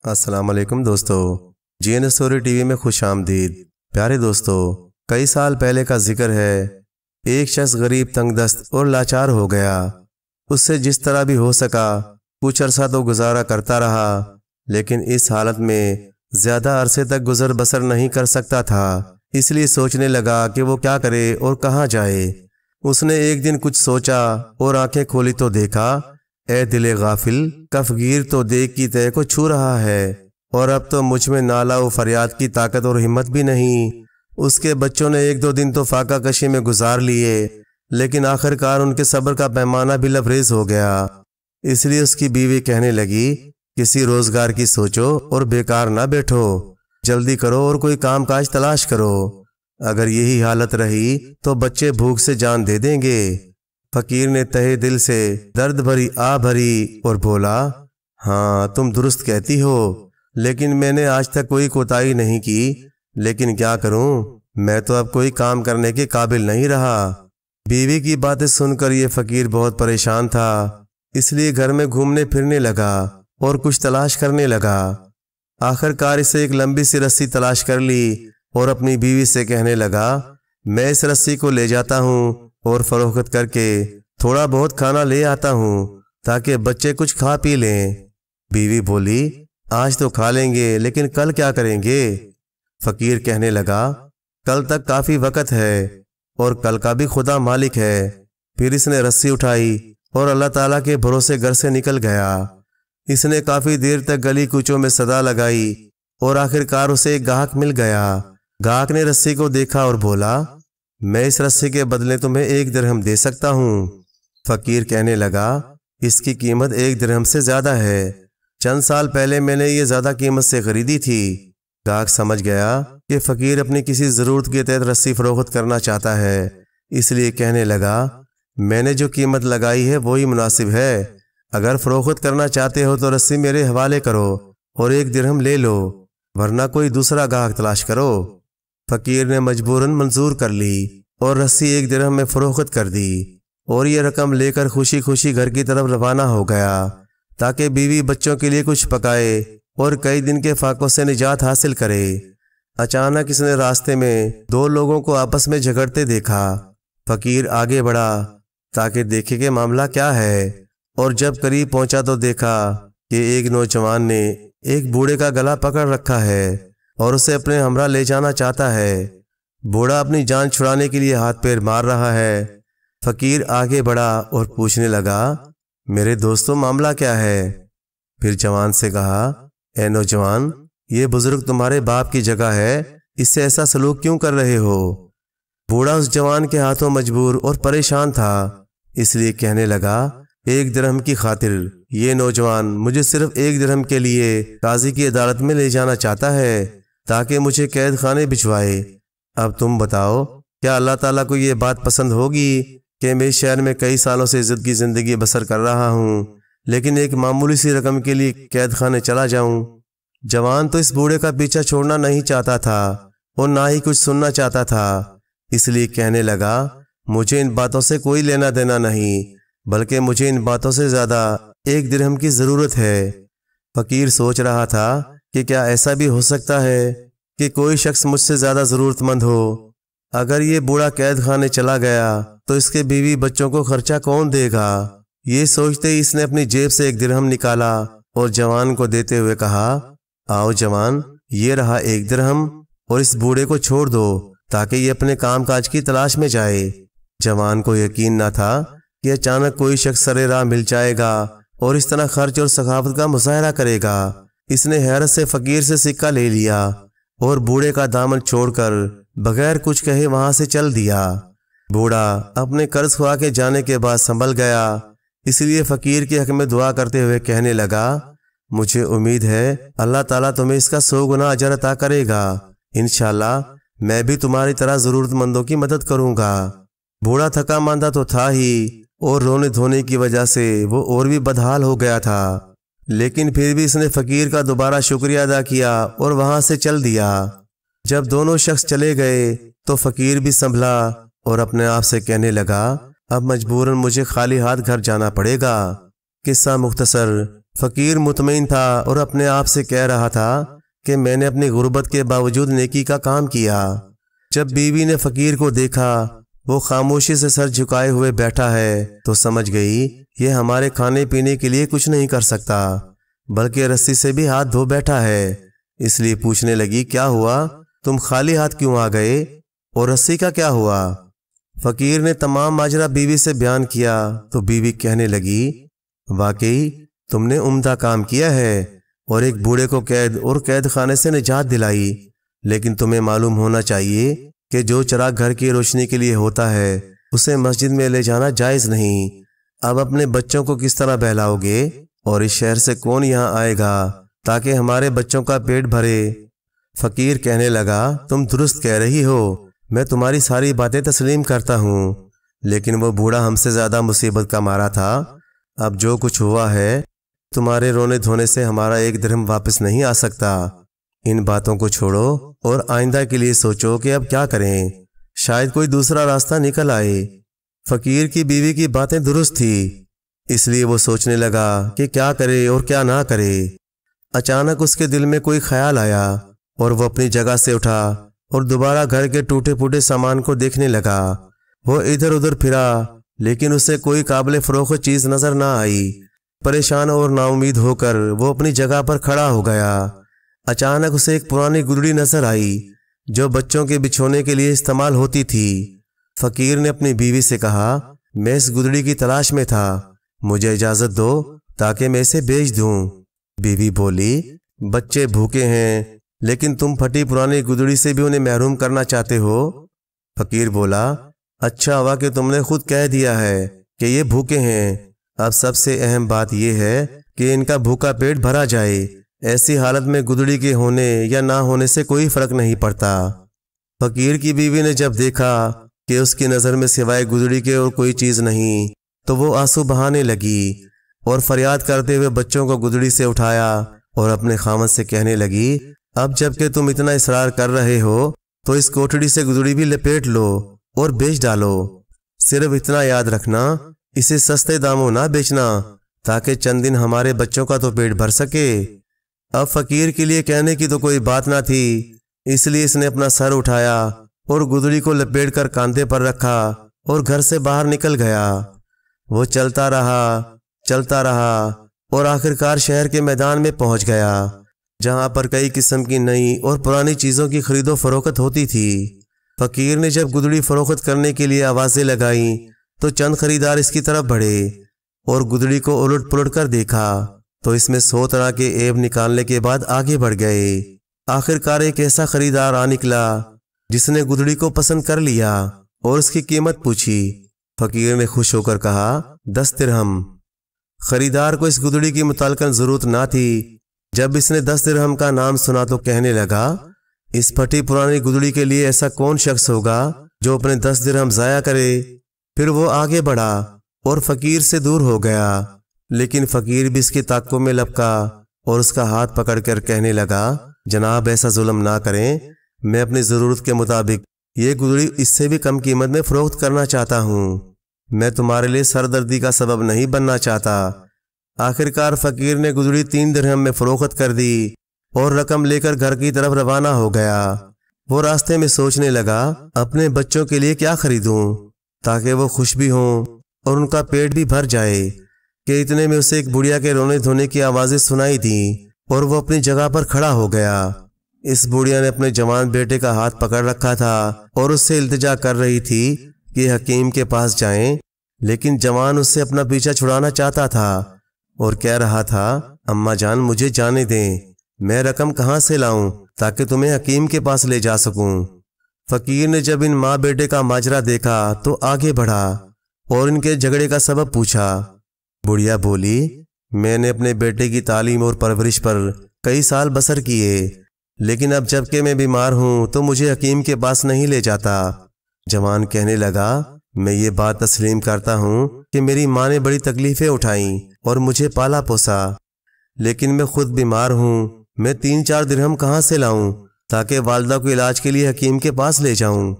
السلام علیکم دوستو، جی این اسٹوری ٹی وی میں خوش آمدید۔ پیارے دوستو، کئی سال پہلے کا ذکر ہے۔ ایک شخص غریب، تنگ دست اور لاچار ہو گیا۔ اس سے جس طرح بھی ہو سکا کچھ عرصہ تو گزارا کرتا رہا، لیکن اس حالت میں زیادہ عرصے تک گزر بسر نہیں کر سکتا تھا۔ اس لیے سوچنے لگا کہ وہ کیا کرے اور کہاں جائے۔ اس نے ایک دن کچھ سوچا اور آنکھیں کھولی تو دیکھا، اے دل غافل، کفگیر تو دیکھ کی تہ کو چھو رہا ہے، اور اب تو مجھ میں نالہ و فریاد کی طاقت اور ہمت بھی نہیں۔ اس کے بچوں نے ایک دو دن تو فاقہ کشی میں گزار لیے، لیکن آخر کار ان کے صبر کا پیمانہ بھی لبریز ہو گیا۔ اس لیے اس کی بیوی کہنے لگی، کسی روزگار کی سوچو اور بیکار نہ بیٹھو، جلدی کرو اور کوئی کام کاج تلاش کرو، اگر یہی حالت رہی تو بچے بھوک سے جان دے دیں گے۔ فقیر نے تہہ دل سے درد بھری آہ بھری اور بولا، ہاں تم درست کہتی ہو، لیکن میں نے آج تک کوئی کوتاہی نہیں کی، لیکن کیا کروں، میں تو اب کوئی کام کرنے کے قابل نہیں رہا۔ بیوی کی باتیں سن کر یہ فقیر بہت پریشان تھا، اس لیے گھر میں گھومنے پھرنے لگا اور کچھ تلاش کرنے لگا۔ آخر کار اسے ایک لمبی سی رسی تلاش کر لی اور اپنی بیوی سے کہنے لگا، میں اس رسی کو لے جاتا ہوں اور فروخت کر کے تھوڑا بہت کھانا لے آتا ہوں تاکہ بچے کچھ کھا پی لیں۔ بیوی بولی، آج تو کھا لیں گے، لیکن کل کیا کریں گے؟ فقیر کہنے لگا، کل تک کافی وقت ہے اور کل کا بھی خدا مالک ہے۔ پھر اس نے رسی اٹھائی اور اللہ تعالیٰ کے بھروسے گھر سے نکل گیا۔ اس نے کافی دیر تک گلی کوچوں میں صدا لگائی اور آخر کار اسے ایک گاہک مل گیا۔ گاہک نے رسی کو دیکھا اور بولا، میں اس رسی کے بدلے تمہیں 1 درہم دے سکتا ہوں۔ فقیر کہنے لگا، اس کی قیمت 1 درہم سے زیادہ ہے، چند سال پہلے میں نے یہ زیادہ قیمت سے خریدی تھی۔ گاہک سمجھ گیا کہ فقیر اپنی کسی ضرورت کے تحت رسی فروخت کرنا چاہتا ہے، اس لیے کہنے لگا، میں نے جو قیمت لگائی ہے وہی مناسب ہے، اگر فروخت کرنا چاہتے ہو تو رسی میرے حوالے کرو اور 1 درہم لے لو، ورنہ کوئی دوسرا گاہک تلاش کرو۔ فقیر نے مجبوراً منظور کر لی اور رسی 1 درہم میں فروخت کر دی، اور یہ رقم لے کر خوشی خوشی گھر کی طرف روانہ ہو گیا تاکہ بیوی بچوں کے لیے کچھ پکائے اور کئی دن کے فاقوں سے نجات حاصل کرے۔ اچانک اس نے راستے میں 2 لوگوں کو آپس میں جھگڑتے دیکھا۔ فقیر آگے بڑھا تاکہ دیکھے کہ معاملہ کیا ہے، اور جب قریب پہنچا تو دیکھا کہ ایک نوجوان نے ایک بوڑھے کا گلا پکڑ رکھا ہے اور اسے اپنے ہمراہ لے جانا چاہتا ہے۔ بوڑھا اپنی جان چھڑانے کے لیے ہاتھ پیر مار رہا ہے۔ فقیر آگے بڑھا اور پوچھنے لگا، میرے دوستو معاملہ کیا ہے؟ پھر جوان سے کہا، اے نوجوان، یہ بزرگ تمہارے باپ کی جگہ ہے، اس سے ایسا سلوک کیوں کر رہے ہو؟ بوڑھا اس جوان کے ہاتھوں مجبور اور پریشان تھا، اس لیے کہنے لگا، 1 درہم کی خاطر یہ نوجوان مجھے صرف 1 درہم کے لیے قاضی کی عدالت میں لے جانا چاہتا ہے تاکہ مجھے قید خانے بھجوائے۔ اب تم بتاؤ، کیا اللہ تعالیٰ کو یہ بات پسند ہوگی کہ میں شہر میں کئی سالوں سے عزت کی زندگی بسر کر رہا ہوں، لیکن ایک معمولی سی رقم کے لیے قید خانے چلا جاؤں؟ جوان تو اس بوڑھے کا پیچھا چھوڑنا نہیں چاہتا تھا اور نہ ہی کچھ سننا چاہتا تھا، اس لیے کہنے لگا، مجھے ان باتوں سے کوئی لینا دینا نہیں، بلکہ مجھے ان باتوں سے زیادہ 1 درہم کی ضرورت ہے۔ فقیر سوچ رہا تھا کہ کیا ایسا بھی ہو سکتا ہے کہ کوئی شخص مجھ سے زیادہ ضرورت مند ہو؟ اگر یہ بوڑھا قید خانے چلا گیا تو اس کے بیوی بچوں کو خرچہ کون دے گا؟ یہ سوچتے ہی اس نے اپنی جیب سے 1 درہم نکالا اور جوان کو دیتے ہوئے کہا، آؤ جوان، یہ رہا 1 درہم، اور اس بوڑھے کو چھوڑ دو تاکہ یہ اپنے کام کاج کی تلاش میں جائے۔ جوان کو یقین نہ تھا کہ اچانک کوئی شخص سرے راہ مل جائے گا اور اس طرح خرچ اور سخاوت کا مظاہرہ کرے گا۔ اس نے حیرت سے فقیر سے سکہ لے لیا اور بوڑھے کا دامن چھوڑ کر بغیر کچھ کہے وہاں سے چل دیا۔ بوڑھا اپنے قرض خواہ کے جانے کے بعد سنبھل گیا، اس لیے فقیر کے حق میں دعا کرتے ہوئے کہنے لگا، مجھے امید ہے اللہ تعالیٰ تمہیں اس کا 100 گنا اجر عطا کرے گا، انشاءاللہ میں بھی تمہاری طرح ضرورت مندوں کی مدد کروں گا۔ بوڑھا تھکا ماندہ تو تھا ہی، اور رونے دھونے کی وجہ سے وہ اور بھی بدحال ہو گیا تھا، لیکن پھر بھی اس نے فقیر کا دوبارہ شکریہ ادا کیا اور وہاں سے چل دیا۔ جب دونوں شخص چلے گئے تو فقیر بھی سنبھلا اور اپنے آپ سے کہنے لگا، اب مجبوراً مجھے خالی ہاتھ گھر جانا پڑے گا۔ قصہ مختصر، فقیر مطمئن تھا اور اپنے آپ سے کہہ رہا تھا کہ میں نے اپنی غربت کے باوجود نیکی کا کام کیا۔ جب بیوی نے فقیر کو دیکھا وہ خاموشی سے سر جھکائے ہوئے بیٹھا ہے تو سمجھ گئی یہ ہمارے کھانے پینے کے لیے کچھ نہیں کر سکتا بلکہ رسی سے بھی ہاتھ دھو بیٹھا ہے، اس لیے پوچھنے لگی کیا ہوا، تم خالی ہاتھ کیوں آ گئے اور رسی کا کیا ہوا؟ فقیر نے تمام ماجرا بیوی سے بیان کیا تو بیوی کہنے لگی واقعی تم نے عمدہ کام کیا ہے اور ایک بوڑھے کو قید اور قید خانے سے نجات دلائی، لیکن تمہیں معلوم ہونا چاہیے کہ جو چراغ گھر کی روشنی کے لیے ہوتا ہے اسے مسجد میں لے جانا جائز نہیں۔ اب اپنے بچوں کو کس طرح بہلاؤ گے اور اس شہر سے کون یہاں آئے گا تاکہ ہمارے بچوں کا پیٹ بھرے؟ فقیر کہنے لگا تم درست کہہ رہی ہو، میں تمہاری ساری باتیں تسلیم کرتا ہوں، لیکن وہ بوڑھا ہم سے زیادہ مصیبت کا مارا تھا۔ اب جو کچھ ہوا ہے تمہارے رونے دھونے سے ہمارا ایک درہم واپس نہیں آ سکتا۔ ان باتوں کو چھوڑو اور آئندہ کے لیے سوچو کہ اب کیا کریں، شاید کوئی دوسرا راستہ نکل آئے۔ فقیر کی بیوی کی باتیں درست تھی، اس لیے وہ سوچنے لگا کہ کیا کرے اور کیا نہ کرے۔ اچانک اس کے دل میں کوئی خیال آیا اور وہ اپنی جگہ سے اٹھا اور دوبارہ گھر کے ٹوٹے پھوٹے سامان کو دیکھنے لگا۔ وہ ادھر ادھر پھرا لیکن اسے کوئی قابل فروخت چیز نظر نہ آئی۔ پریشان اور نا امید ہو کر وہ اپنی جگہ پر کھڑا ہو گیا۔ اچانک اسے ایک پرانی گدڑی نظر آئی جو بچوں کے بچھونے کے لیے استعمال ہوتی تھی۔ فقیر نے اپنی بیوی سے کہا میں اس گدڑی کی تلاش میں تھا، مجھے اجازت دو تاکہ میں اسے بیچ دوں۔ بیوی بولی بچے بھوکے ہیں لیکن تم پھٹی پرانی گدڑی سے بھی انہیں محروم کرنا چاہتے ہو؟ فقیر بولا اچھا ہوا کہ تم نے خود کہہ دیا ہے کہ یہ بھوکے ہیں، اب سب سے اہم بات یہ ہے کہ ان کا بھوکا پیٹ بھرا جائے، ایسی حالت میں گدڑی کے ہونے یا نہ ہونے سے کوئی فرق نہیں پڑتا۔ فقیر کی بیوی نے جب دیکھا کہ اس کی نظر میں سوائے گدڑی کے اور کوئی چیز نہیں تو وہ آنسو بہانے لگی اور فریاد کرتے ہوئے بچوں کو گدڑی سے اٹھایا اور اپنے خاوند سے کہنے لگی اب جب کہ تم اتنا اصرار کر رہے ہو تو اس کوٹڑی سے گدڑی بھی لپیٹ لو اور بیچ ڈالو، صرف اتنا یاد رکھنا اسے سستے داموں نہ بیچنا تاکہ چند دن ہمارے بچوں کا تو پیٹ بھر سکے۔ اب فقیر کے لیے کہنے کی تو کوئی بات نہ تھی، اس لیے اس نے اپنا سر اٹھایا اور گدڑی کو لپیٹ کر کاندھے پر رکھا اور گھر سے باہر نکل گیا۔ وہ چلتا رہا اور آخرکار شہر کے میدان میں پہنچ گیا جہاں پر کئی قسم کی نئی اور پرانی چیزوں کی خرید و فروخت ہوتی تھی۔ فقیر نے جب گدڑی فروخت کرنے کے لیے آوازیں لگائیں تو چند خریدار اس کی طرف بڑھے اور گدڑی کو الٹ پلٹ کر دیکھا تو اس میں 100 طرح کے عیب نکالنے کے بعد آگے بڑھ گئے۔ آخرکار ایک ایسا خریدار آ نکلا جس نے گدڑی کو پسند کر لیا اور اس کی قیمت پوچھی۔ فقیر نے خوش ہو کر کہا 10 درہم۔ خریدار کو اس گدڑی کی متعلقاً ضرورت نہ تھی، جب اس نے 10 درہم کا نام سنا تو کہنے لگا اس پھٹی پرانی گدڑی کے لیے ایسا کون شخص ہوگا جو اپنے 10 درہم ضائع کرے؟ پھر وہ آگے بڑھا اور فقیر سے دور ہو گیا، لیکن فقیر بھی اس کے تعقب میں لپکا اور اس کا ہاتھ پکڑ کر کہنے لگا جناب ایسا ظلم نہ کریں، میں اپنی ضرورت کے مطابق یہ گدڑی اس سے بھی کم قیمت میں فروخت کرنا چاہتا ہوں، میں تمہارے لیے سردردی کا سبب نہیں بننا چاہتا۔ آخرکار فقیر نے گدڑی 3 درہم میں فروخت کر دی اور رقم لے کر گھر کی طرف روانہ ہو گیا۔ وہ راستے میں سوچنے لگا اپنے بچوں کے لیے کیا خریدوں تاکہ وہ خوش بھی ہوں اور ان کا پیٹ بھی بھر جائے کہ اتنے میں اسے ایک بڑھیا کے رونے دھونے کی آوازیں سنائی دیں اور وہ اپنی جگہ پر کھڑا ہو گیا۔ اس بڑھیا نے اپنے جوان بیٹے کا ہاتھ پکڑ رکھا تھا اور اس سے التجا کر رہی تھی کہ حکیم کے پاس جائیں، لیکن جوان اس سے اپنا پیچھا چھڑانا چاہتا تھا اور کہہ رہا تھا اماں جان مجھے جانے دیں، میں رقم کہاں سے لاؤں تاکہ تمہیں حکیم کے پاس لے جا سکوں۔ فقیر نے جب ان ماں بیٹے کا ماجرا دیکھا تو آگے بڑھا اور ان کے جھگڑے کا سبب پوچھا۔ بڑھیا بولی میں نے اپنے بیٹے کی تعلیم اور پرورش پر کئی سال بسر کیے، لیکن اب جب کہ میں بیمار ہوں تو مجھے حکیم کے پاس نہیں لے جاتا۔ جوان کہنے لگا میں یہ بات تسلیم کرتا ہوں کہ میری ماں نے بڑی تکلیفیں اٹھائیں اور مجھے پالا پوسا، لیکن میں خود بیمار ہوں، میں 3-4 درہم کہاں سے لاؤں تاکہ والدہ کو علاج کے لیے حکیم کے پاس لے جاؤں۔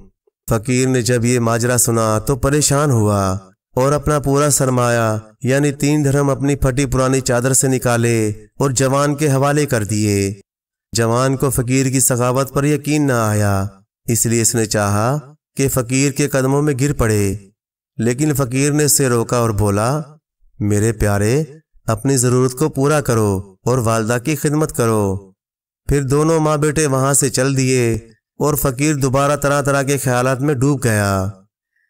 فقیر نے جب یہ ماجرا سنا تو پریشان ہوا اور اپنا پورا سرمایہ یعنی 3 درہم اپنی پھٹی پرانی چادر سے نکالے اور جوان کے حوالے کر دیے۔ جوان کو فقیر کی سخاوت پر یقین نہ آیا، اس لیے اس نے چاہا کہ فقیر کے قدموں میں گر پڑے، لیکن فقیر نے اسے روکا اور بولا، میرے پیارے، اپنی ضرورت کو پورا کرو اور والدہ کی خدمت کرو۔ پھر دونوں ماں بیٹے وہاں سے چل دیے اور فقیر دوبارہ طرح طرح کے خیالات میں ڈوب گیا۔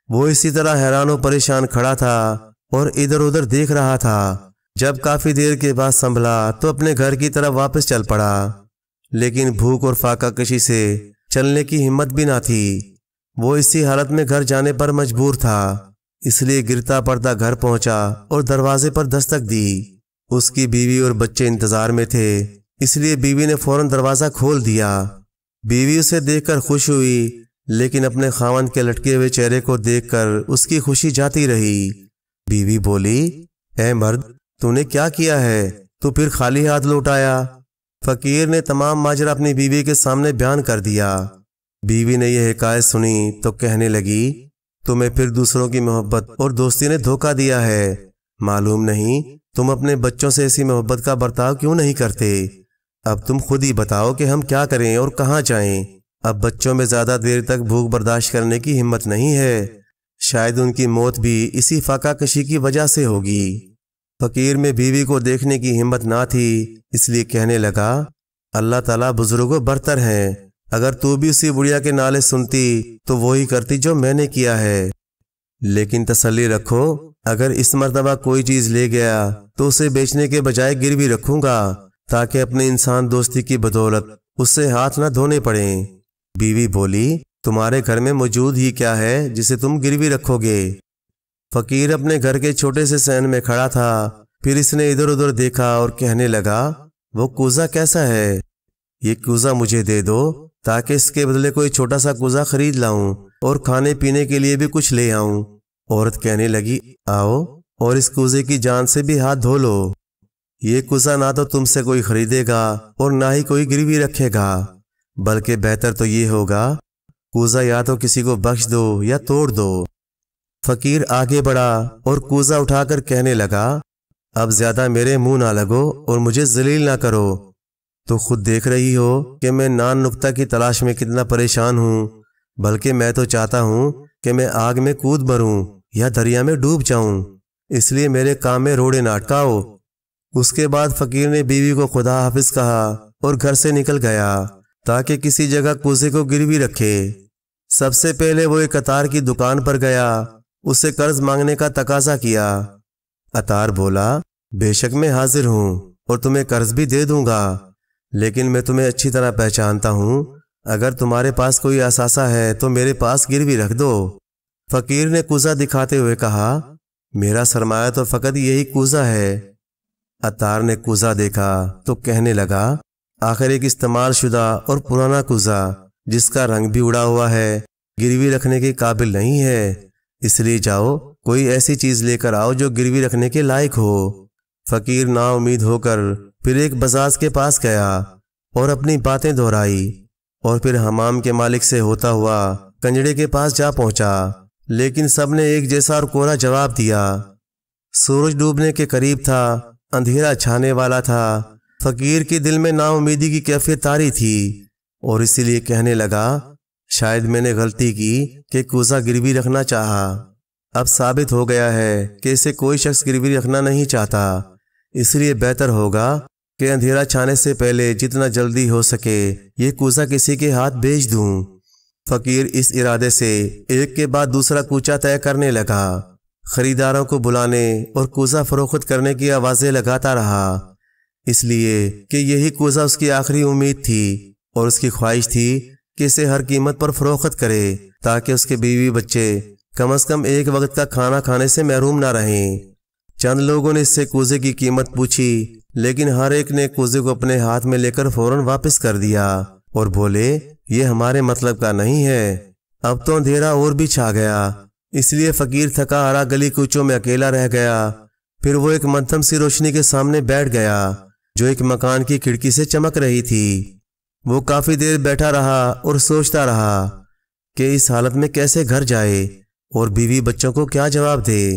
وہ اسی طرح حیران و پریشان کھڑا تھا اور ادھر ادھر دیکھ رہا تھا۔ جب کافی دیر کے بعد سنبھلا تو اپنے گھر کی طرف واپس چل پڑا، لیکن بھوک اور فاقہ کشی سے چلنے کی ہمت بھی نہ تھی۔ وہ اسی حالت میں گھر جانے پر مجبور تھا، اس لیے گرتا پڑتا گھر پہنچا اور دروازے پر دستک دی۔ اس کی بیوی اور بچے انتظار میں تھے، اس لیے بیوی نے فوراً دروازہ کھول دیا۔ بیوی اسے دیکھ کر خوش ہوئی، لیکن اپنے خاوند کے لٹکے ہوئے چہرے کو دیکھ کر اس کی خوشی جاتی رہی۔ بیوی بولی، اے مرد، تو نے کیا کیا ہے؟ تو پھر خالی ہاتھ لوٹ آیا۔ فقیر نے تمام ماجرا اپنی بیوی کے سامنے بیان کر دیا۔ بیوی نے یہ حکایت سنی تو کہنے لگی، تمہیں پھر دوسروں کی محبت اور دوستی نے دھوکہ دیا ہے۔ معلوم نہیں تم اپنے بچوں سے ایسی محبت کا برتاؤ کیوں نہیں کرتے؟ اب تم خود ہی بتاؤ کہ ہم کیا کریں اور کہاں جائیں؟ اب بچوں میں زیادہ دیر تک بھوک برداشت کرنے کی ہمت نہیں ہے، شاید ان کی موت بھی اسی فاقہ کشی کی وجہ سے ہوگی۔ فقیر میں بیوی کو دیکھنے کی ہمت نہ تھی، اس لیے کہنے لگا، اللہ تعالیٰ بزرگوں برتر ہیں، اگر تو بھی اسی بڑھیا کے نالے سنتی تو وہی کرتی جو میں نے کیا ہے۔ لیکن تسلی رکھو، اگر اس مرتبہ کوئی چیز لے گیا تو اسے بیچنے کے بجائے گروی رکھوں گا، تاکہ اپنے انسان دوستی کی بدولت اس سے ہاتھ نہ دھونے پڑیں۔ بیوی بولی، تمہارے گھر میں موجود ہی کیا ہے جسے تم گروی رکھو گے؟ فقیر اپنے گھر کے چھوٹے سے صحن میں کھڑا تھا، پھر اس نے ادھر ادھر دیکھا اور کہنے لگا، وہ کوزہ کیسا ہے؟ یہ کوزہ مجھے دے دو تاکہ اس کے بدلے کوئی چھوٹا سا کوزہ خرید لاؤں اور کھانے پینے کے لیے بھی کچھ لے آؤں۔ عورت کہنے لگی، آؤ اور اس کوزے کی جان سے بھی ہاتھ دھو لو۔ یہ کوزہ نہ تو تم سے کوئی خریدے گا اور نہ ہی کوئی گروی رکھے گا، بلکہ بہتر تو یہ ہوگا کوزہ یا تو کسی کو بخش دو یا توڑ دو۔ فقیر آگے بڑھا اور کوزہ اٹھا کر کہنے لگا، اب زیادہ میرے منہ نہ لگو اور مجھے ذلیل نہ کرو۔ تو خود دیکھ رہی ہو کہ میں نان نقطہ کی تلاش میں کتنا پریشان ہوں، بلکہ میں تو چاہتا ہوں کہ میں آگ میں کود مروں یا دریا میں ڈوب جاؤں، اس لیے میرے کام میں روڑے نہ اٹکاؤ۔ اس کے بعد فقیر نے بیوی کو خدا حافظ کہا اور گھر سے نکل گیا تاکہ کسی جگہ کوزے کو گروی رکھے۔ سب سے پہلے وہ ایک عطار کی دکان پر گیا، اس سے قرض مانگنے کا تقاضا کیا۔ عطار بولا، بے شک میں حاضر ہوں اور تمہیں قرض بھی دے دوں گا، لیکن میں تمہیں اچھی طرح پہچانتا ہوں، اگر تمہارے پاس کوئی اثاثہ ہے تو میرے پاس گروی رکھ دو۔ فقیر نے کوزہ دکھاتے ہوئے کہا، میرا سرمایہ تو فقط یہی کوزہ ہے۔ عطار نے کوزہ دیکھا تو کہنے لگا، آخر ایک استعمال شدہ اور پرانا کوزہ جس کا رنگ بھی اڑا ہوا ہے گروی رکھنے کے قابل نہیں ہے، اس لیے جاؤ کوئی ایسی چیز لے کر آؤ جو گروی رکھنے کے لائق ہو۔ فقیر نا امید ہو کر پھر ایک بزاز کے پاس گیا اور اپنی باتیں دہرائی، اور پھر حمام کے مالک سے ہوتا ہوا کنجڑے کے پاس جا پہنچا، لیکن سب نے ایک جیسا اور کوڑا جواب دیا۔ سورج ڈوبنے کے قریب تھا، اندھیرا چھانے والا تھا، فقیر کے دل میں نا امیدی کی کیفیت طاری تھی، اور اسی لیے کہنے لگا، شاید میں نے غلطی کی کہ کوزہ گروی رکھنا چاہا۔ اب ثابت ہو گیا ہے کہ اسے کوئی شخص گروی رکھنا نہیں چاہتا، اس لیے بہتر ہوگا کہ اندھیرا چھانے سے پہلے جتنا جلدی ہو سکے یہ کوزہ کسی کے ہاتھ بیچ دوں۔ فقیر اس ارادے سے ایک کے بعد دوسرا کوچہ طے کرنے لگا، خریداروں کو بلانے اور کوزہ فروخت کرنے کی آوازیں لگاتا رہا، اس لیے کہ یہی کوزہ اس کی آخری امید تھی، اور اس کی خواہش تھی کہ اسے ہر قیمت پر فروخت کرے تاکہ اس کے بیوی بچے کم از کم ایک وقت کا کھانا کھانے سے محروم نہ رہیں۔ چند لوگوں نے اس سے کوزے کی قیمت پوچھی، لیکن ہر ایک نے کوزے کو اپنے ہاتھ میں لے کر فوراً واپس کر دیا اور بولے، یہ ہمارے مطلب کا نہیں ہے۔ اب تو اندھیرا اور بھی چھا گیا، اس لیے فقیر تھکا ہارا گلی کوچوں میں اکیلا رہ گیا۔ پھر وہ ایک مدھم سی روشنی کے سامنے بیٹھ گیا جو ایک مکان کی کھڑکی سے چمک رہی تھی۔ وہ کافی دیر بیٹھا رہا اور سوچتا رہا کہ اس حالت میں کیسے گھر جائے اور بیوی بچوں کو کیا جواب دے۔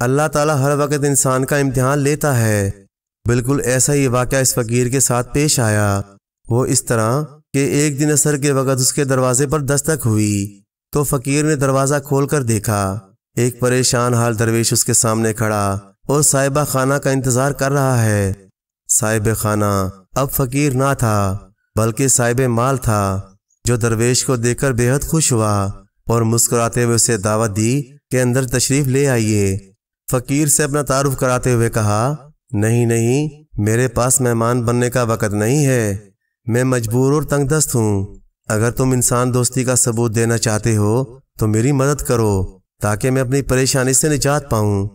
اللہ تعالیٰ ہر وقت انسان کا امتحان لیتا ہے۔ بالکل ایسا ہی واقعہ اس فقیر کے ساتھ پیش آیا۔ وہ اس طرح کہ ایک دن عصر کے وقت اس کے دروازے پر دستک ہوئی تو فقیر نے دروازہ کھول کر دیکھا۔ ایک پریشان حال درویش اس کے سامنے کھڑا اور صاحبہ خانہ کا انتظار کر رہا ہے۔ صاحب خانہ اب فقیر نہ تھا بلکہ صاحب مال تھا، جو درویش کو دیکھ کر بے حد خوش ہوا اور مسکراتے ہوئے اسے دعوت دی کہ اندر تشریف لے آئیے۔ فقیر سے اپنا تعارف کراتے ہوئے کہا، نہیں، میرے پاس مہمان بننے کا وقت نہیں ہے، میں مجبور اور تنگ دست ہوں۔ اگر تم انسان دوستی کا ثبوت دینا چاہتے ہو تو میری مدد کرو تاکہ میں اپنی پریشانی سے نجات پاؤں۔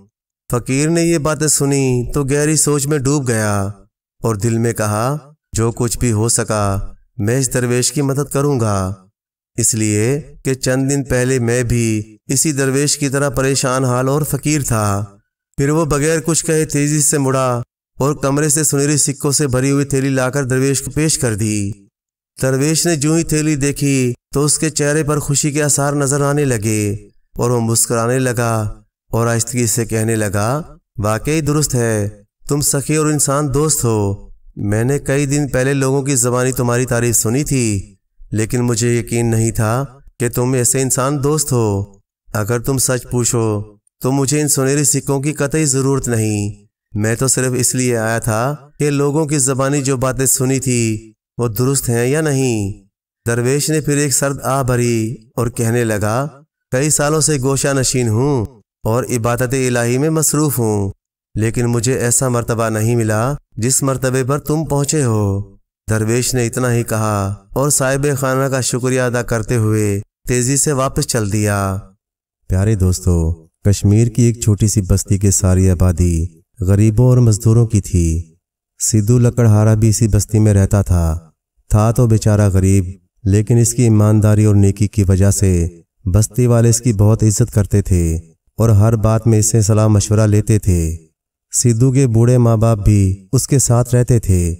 فقیر نے یہ باتیں سنی تو گہری سوچ میں ڈوب گیا اور دل میں کہا، جو کچھ بھی ہو سکا میں اس درویش کی مدد کروں گا، اس لیے کہ چند دن پہلے میں بھی اسی درویش کی طرح پریشان حال اور فقیر تھا۔ پھر وہ بغیر کچھ کہے تیزی سے مڑا اور کمرے سے سنہری سکوں سے بھری ہوئی تھیلی لا کر درویش کو پیش کر دی۔ درویش نے جو ہی تھیلی دیکھی تو اس کے چہرے پر خوشی کے آثار نظر آنے لگے اور وہ مسکرانے لگا اور آہستگی سے کہنے لگا، واقعی درست ہے، تم سخی اور انسان دوست ہو۔ میں نے کئی دن پہلے لوگوں کی زبانی تمہاری تعریف سنی تھی، لیکن مجھے یقین نہیں تھا کہ تم ایسے انسان دوست ہو۔ اگر تم سچ پوچھو تو مجھے ان سنہری سکوں کی قطعی ضرورت نہیں، میں تو صرف اس لیے آیا تھا کہ لوگوں کی زبانی جو باتیں سنی تھی وہ درست ہیں یا نہیں۔ درویش نے پھر ایک سرد آہ بھری اور کہنے لگا، کئی سالوں سے گوشہ نشین ہوں اور عبادت الہی میں مصروف ہوں، لیکن مجھے ایسا مرتبہ نہیں ملا جس مرتبے پر تم پہنچے ہو۔ درویش نے اتنا ہی کہا اور صاحب خانہ کا شکریہ ادا کرتے ہوئے تیزی سے واپس چل دیا۔ پیارے دوستو، کشمیر کی ایک چھوٹی سی بستی کی ساری آبادی غریبوں اور مزدوروں کی تھی۔ سدھو لکڑہارا بھی اسی بستی میں رہتا تھا تو بیچارہ غریب، لیکن اس کی ایمانداری اور نیکی کی وجہ سے بستی والے اس کی بہت عزت کرتے تھے اور ہر بات میں اس سے صلاح مشورہ لیتے تھے۔ سدھو کے بوڑھے ماں باپ بھی اس کے ساتھ رہتے تھے،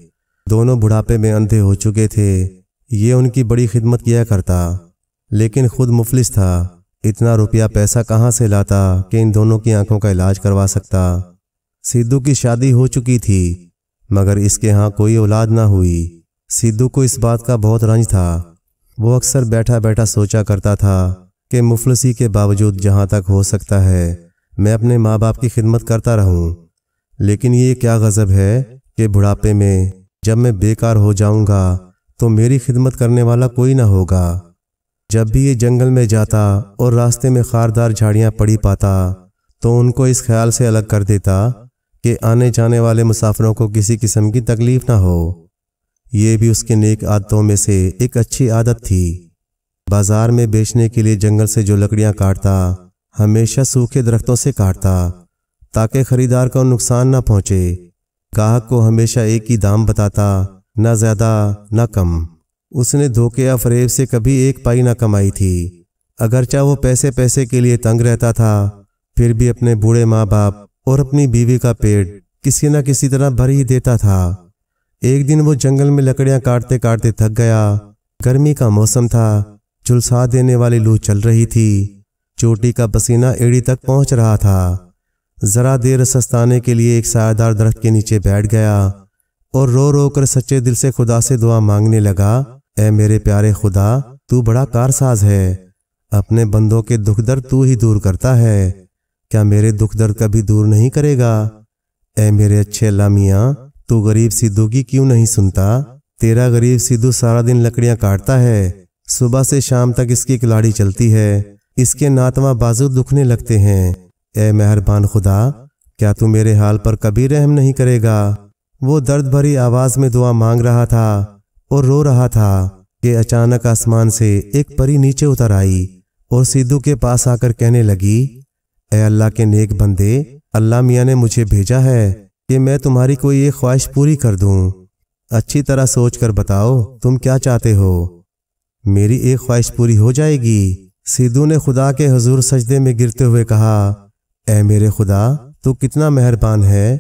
دونوں بڑھاپے میں اندھے ہو چکے تھے۔ یہ ان کی بڑی خدمت کیا کرتا، لیکن خود مفلس تھا، اتنا روپیہ پیسہ کہاں سے لاتا کہ ان دونوں کی آنکھوں کا علاج کروا سکتا۔ سدھو کی شادی ہو چکی تھی مگر اس کے ہاں کوئی اولاد نہ ہوئی۔ سدھو کو اس بات کا بہت رنج تھا۔ وہ اکثر بیٹھا بیٹھا سوچا کرتا تھا کہ مفلسی کے باوجود جہاں تک ہو سکتا ہے میں اپنے ماں باپ کی خدمت کرتا رہوں، لیکن یہ کیا غضب ہے کہ بڑھاپے میں جب میں بیکار ہو جاؤں گا تو میری خدمت کرنے والا کوئی نہ ہوگا۔ جب بھی یہ جنگل میں جاتا اور راستے میں خاردار جھاڑیاں پڑی پاتا تو ان کو اس خیال سے الگ کر دیتا کہ آنے جانے والے مسافروں کو کسی قسم کی تکلیف نہ ہو۔ یہ بھی اس کے نیک عادتوں میں سے ایک اچھی عادت تھی۔ بازار میں بیچنے کے لیے جنگل سے جو لکڑیاں کاٹتا ہمیشہ سوکھے درختوں سے کاٹتا تاکہ خریدار کو نقصان نہ پہنچے۔ گاہک کو ہمیشہ ایک ہی دام بتاتا، نہ زیادہ نہ کم۔ اس نے دھوکے یا فریب سے کبھی ایک پائی نہ کمائی تھی۔ اگرچہ وہ پیسے کے لیے تنگ رہتا تھا، پھر بھی اپنے بوڑھے ماں باپ اور اپنی بیوی کا پیٹ کسی نہ کسی طرح بھر ہی دیتا تھا۔ ایک دن وہ جنگل میں لکڑیاں کاٹتے کاٹتے تھک گیا۔ گرمی کا موسم تھا، جھلسا دینے والی لو چل رہی تھی، چوٹی کا پسینہ ایڑی تک پہنچ رہا تھا۔ ذرا دیر سستانے کے لیے ایک سایہ دار درخت کے نیچے بیٹھ گیا اور رو رو کر سچے دل سے خدا سے دعا مانگنے لگا، اے میرے پیارے خدا، تو بڑا کارساز ہے، اپنے بندوں کے دکھ درد تو ہی دور کرتا ہے، کیا میرے دکھ درد کبھی دور نہیں کرے گا؟ اے میرے اچھے اللہ میاں، تو غریب سدھو کی کیوں نہیں سنتا؟ تیرا غریب سدھو سارا دن لکڑیاں کاٹتا ہے، صبح سے شام تک اس کی کلاڑی چلتی ہے، اس کے ناتواں بازو دکھنے لگتے ہیں۔ اے مہربان خدا، کیا تو میرے حال پر کبھی رحم نہیں کرے گا؟ وہ درد بھری آواز میں دعا مانگ رہا تھا اور رو رہا تھا کہ اچانک آسمان سے ایک پری نیچے اتر آئی اور سدھو کے پاس آ کر کہنے لگی، اے اللہ کے نیک بندے، اللہ میاں نے مجھے بھیجا ہے کہ میں تمہاری کوئی ایک خواہش پوری کر دوں۔ اچھی طرح سوچ کر بتاؤ تم کیا چاہتے ہو؟ میری ایک خواہش پوری ہو جائے گی۔ سدھو نے خدا کے حضور سجدے میں گرتے ہوئے کہا، اے میرے خدا، تو کتنا مہربان ہے۔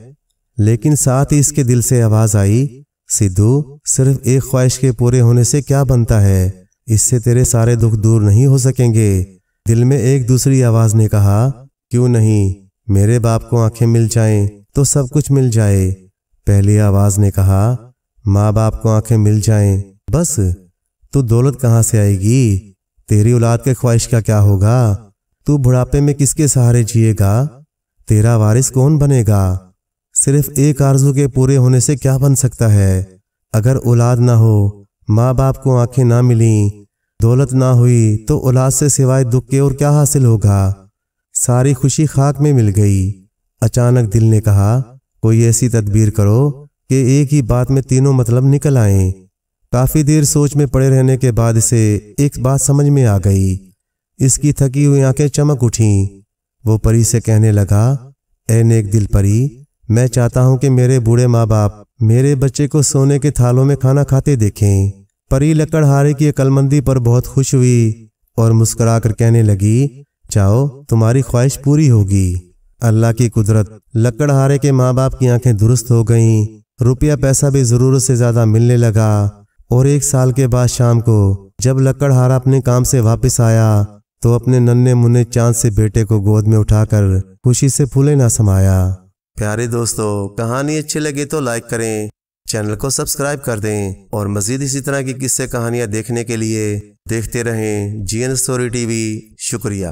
لیکن ساتھ ہی اس کے دل سے آواز آئی، سدھو، صرف ایک خواہش کے پورے ہونے سے کیا بنتا ہے؟ اس سے تیرے سارے دکھ دور نہیں ہو سکیں گے۔ دل میں ایک دوسری آواز نے کہا، کیوں نہیں، میرے باپ کو آنکھیں مل جائیں تو سب کچھ مل جائے۔ پہلی آواز نے کہا، ماں باپ کو آنکھیں مل جائیں بس، تو دولت کہاں سے آئے گی؟ تیری اولاد کے خواہش کا کیا ہوگا؟ تو بڑھاپے میں کس کے سہارے جیے گا؟ تیرا وارث کون بنے گا؟ صرف ایک آرزو کے پورے ہونے سے کیا بن سکتا ہے؟ اگر اولاد نہ ہو، ماں باپ کو آنکھیں نہ ملیں، دولت نہ ہوئی تو اولاد سے سوائے دکھ کے اور کیا حاصل ہوگا؟ ساری خوشی خاک میں مل گئی۔ اچانک دل نے کہا، کوئی ایسی تدبیر کرو کہ ایک ہی بات میں تینوں مطلب نکل آئیں۔ کافی دیر سوچ میں پڑے رہنے کے بعد اسے ایک بات سمجھ میں آ گئی۔ اس کی تھکی ہوئی آنکھیں چمک اٹھیں۔ وہ پری سے کہنے لگا، اے نیک دل پری، میں چاہتا ہوں کہ میرے بوڑھے ماں باپ میرے بچے کو سونے کے تھالوں میں کھانا کھاتے دیکھیں۔ پری لکڑہارے کی عقل مندی پر بہت خوش ہوئی اور مسکرا کر کہنے لگی، جاؤ، تمہاری خواہش پوری ہوگی۔ اللہ کی قدرت، لکڑہارے کے ماں باپ کی آنکھیں درست ہو گئیں، روپیہ پیسہ بھی ضرورت سے زیادہ ملنے لگا، اور 1 سال کے بعد شام کو جب لکڑہارا اپنے کام سے واپس آیا تو اپنے ننھے منھے چاند سے بیٹے کو گود میں اٹھا کر خوشی سے پھولے نہ سمایا۔ پیارے دوستو، کہانی اچھی لگے تو لائک کریں، چینل کو سبسکرائب کر دیں، اور مزید اسی طرح کی قصے کہانیاں دیکھنے کے لیے دیکھتے رہیں جی این اسٹوری ٹی وی۔ شکریہ۔